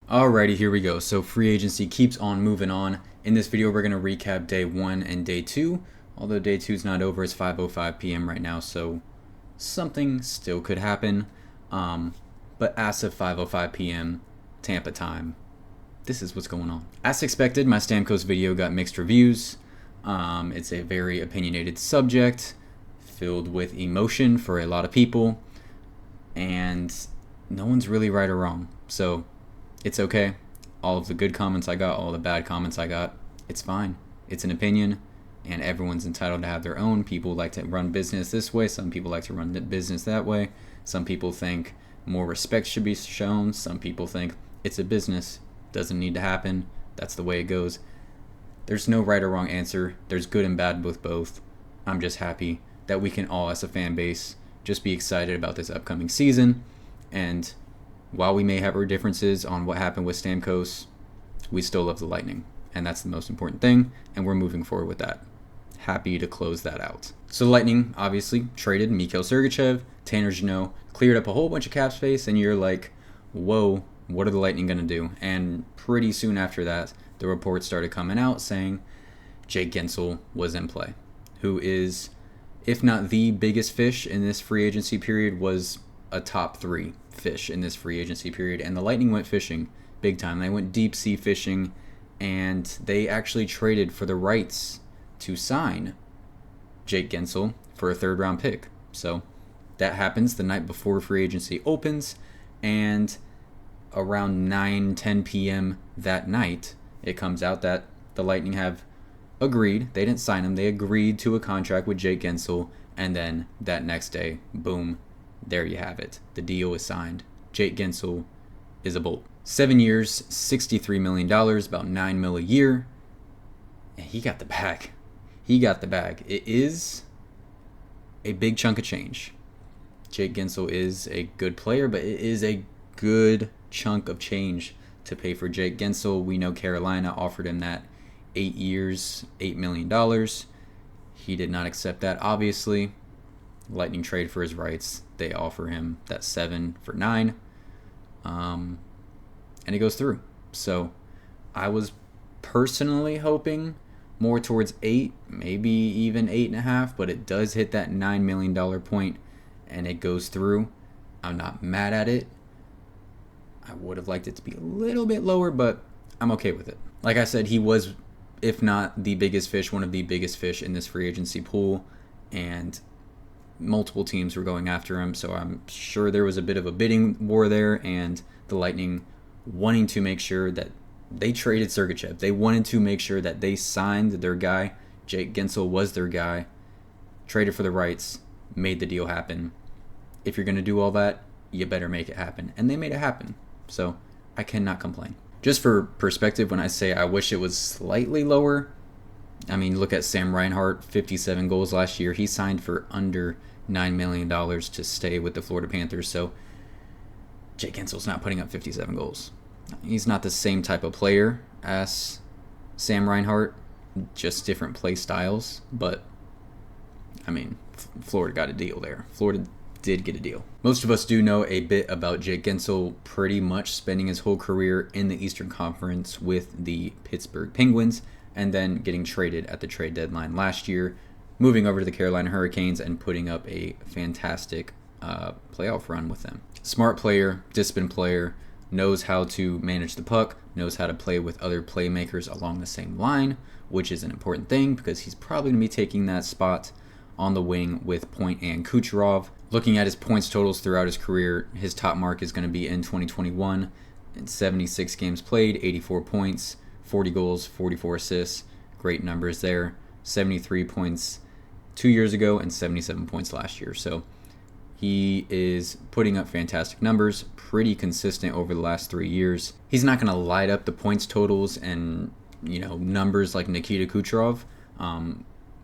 Alrighty, here we go. So free agency keeps on moving on. In this video, we're going to recap day 1 and day 2. Although day 2 is not over, it's 5:05 p.m. right now, so something still could happen. But as of 5:05 p.m. Tampa time, this is what's going on. As expected, my Stamkos video got mixed reviews. It's a very opinionated subject, filled with emotion for a lot of people, and no one's really right or wrong. So it's okay. All of the good comments I got, all the bad comments I got, it's fine. It's an opinion, and everyone's entitled to have their own. People like to run business this way. Some people like to run business that way. Some people think more respect should be shown. Some people think it's a business. Doesn't need to happen. That's the way it goes. There's no right or wrong answer. There's good and bad with both. I'm just happy that we can all, as a fan base, just be excited about this upcoming season. And while we may have our differences on what happened with Stamkos, we still love the Lightning. And that's the most important thing, and we're moving forward with that. Happy to close that out. So the Lightning obviously traded Mikhail Sergachev, Tanner Jeannot, cleared up a whole bunch of cap space, and you're like, whoa, what are the Lightning going to do? And pretty soon after that, the reports started coming out saying Jake Guentzel was in play, who is, if not the biggest fish in this free agency period, was a top 3 fish in this free agency period. And the Lightning went fishing big time. They went deep sea fishing, and they actually traded for the rights to sign Jake Guentzel for a 3rd round pick. So that happens the night before free agency opens, and around 9-10 p.m. that night, it comes out that the Lightning have agreed. They didn't sign him. They agreed to a contract with Jake Guentzel, and then that next day, boom, there you have it. The deal is signed. Jake Guentzel is a Bolt. 7 years, $63 million, about $9 million a year. And he got the bag. He got the bag. It is a big chunk of change. Jake Guentzel is a good player, but it is a good chunk of change to pay for Jake Guentzel. We know Carolina offered him that 8 years, $8 million. He did not accept that, obviously. Lightning trade for his rights. They offer him that 7 for 9. And it goes through. So I was personally hoping more towards 8, maybe even 8.5, but it does hit that $9 million point, and it goes through. I'm not mad at it. I would have liked it to be a little bit lower, but I'm okay with it. Like I said, he was, if not the biggest fish, one of the biggest fish in this free agency pool, and multiple teams were going after him, so I'm sure there was a bit of a bidding war there, and the Lightning wanting to make sure that they traded Sergachev. They wanted to make sure that they signed their guy. Jake Guentzel was their guy. Traded for the rights, made the deal happen. If you're going to do all that, you better make it happen. And they made it happen. So I cannot complain. Just for perspective, when I say I wish it was slightly lower, I mean, look at Sam Reinhart, 57 goals last year. He signed for under $9 million to stay with the Florida Panthers. So Jake Guentzel's not putting up 57 goals. He's not the same type of player as Sam Reinhart, just different play styles. But, I mean, Florida got a deal there. Florida did get a deal. Most of us do know a bit about Jake Guentzel, pretty much spending his whole career in the Eastern Conference with the Pittsburgh Penguins, and then getting traded at the trade deadline last year, moving over to the Carolina Hurricanes and putting up a fantastic playoff run with them. Smart player, disciplined player, knows how to manage the puck, knows how to play with other playmakers along the same line, which is an important thing because he's probably going to be taking that spot on the wing with Point and Kucherov. Looking at his points totals throughout his career, his top mark is going to be in 2021. In 76 games played, 84 points, 40 goals, 44 assists. Great numbers there. 73 points 2 years ago and 77 points last year. So he is putting up fantastic numbers, pretty consistent over the last 3 years. He's not going to light up the points totals and, numbers like Nikita Kucherov,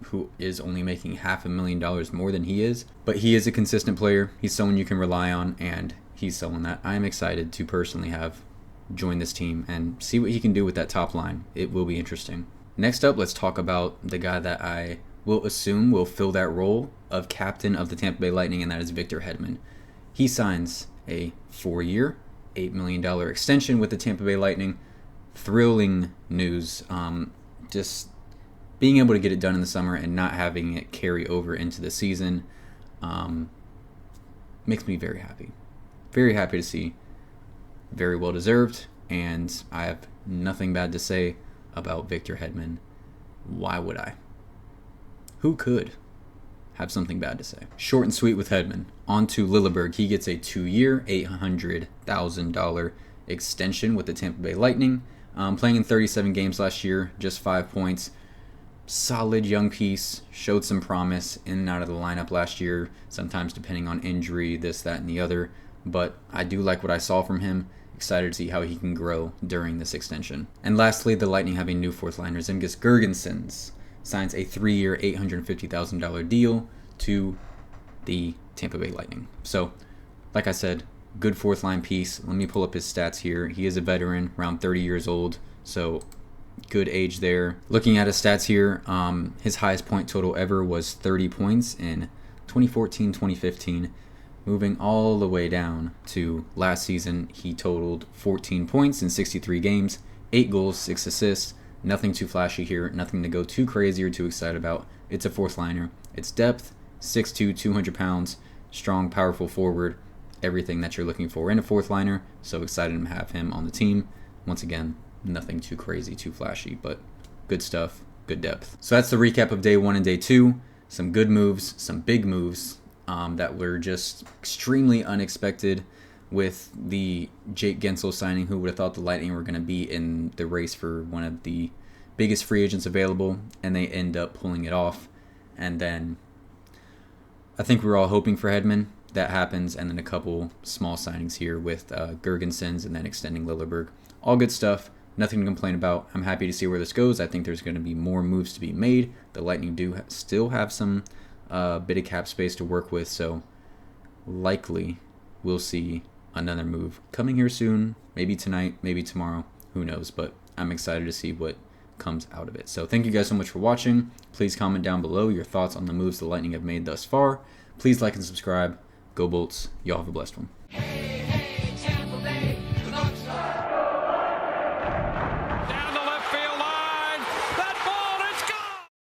who is only making $500,000 more than he is. But he is a consistent player. He's someone you can rely on, and he's someone that I am excited to personally have join this team and see what he can do with that top line. It will be interesting. Next up, let's talk about the guy that I will assume will fill that role of captain of the Tampa Bay Lightning, and that is Victor Hedman. He signs a 4-year, $8 million extension with the Tampa Bay Lightning. Thrilling news. Just being able to get it done in the summer and not having it carry over into the season makes me very happy. Very happy to see. Very well deserved. And I have nothing bad to say about Victor Hedman. Why would I? Who could have something bad to say? Short and sweet with Hedman. On to Lilleberg. He gets a 2-year, $800,000 extension with the Tampa Bay Lightning. Playing in 37 games last year, just 5 points. Solid young piece. Showed some promise in and out of the lineup last year, sometimes depending on injury, this, that, and the other. But I do like what I saw from him. Excited to see how he can grow during this extension. And lastly, the Lightning have a new fourth liner. Guentzel signs a 3-year, $850,000 deal to the Tampa Bay Lightning. So, like I said, good fourth line piece. Let me pull up his stats here. He is a veteran, around 30 years old, so good age there. Looking at his stats here, his highest point total ever was 30 points in 2014-2015. Moving all the way down to last season, he totaled 14 points in 63 games, 8 goals, 6 assists. Nothing too flashy here, nothing to go too crazy or too excited about. It's a fourth liner. It's depth, 6'2", 200 pounds, strong, powerful forward, everything that you're looking for in a fourth liner. So excited to have him on the team. Once again, nothing too crazy, too flashy, but good stuff, good depth. So that's the recap of day 1 and day 2. Some good moves, some big moves that were just extremely unexpected. With the Jake Guentzel signing, who would have thought the Lightning were going to be in the race for one of the biggest free agents available, and they end up pulling it off. And then I think we were all hoping for Hedman. That happens, and then a couple small signings here with Girgensons and then extending Lilleberg. All good stuff. Nothing to complain about. I'm happy to see where this goes. I think there's going to be more moves to be made. The Lightning do still have some bit of cap space to work with, so likely we'll see another move coming here soon, maybe tonight, maybe tomorrow, who knows, but I'm excited to see what comes out of it. So thank you guys so much for watching. Please comment down below your thoughts on the moves the Lightning have made thus far. Please like and subscribe. Go Bolts. Y'all have a blessed one.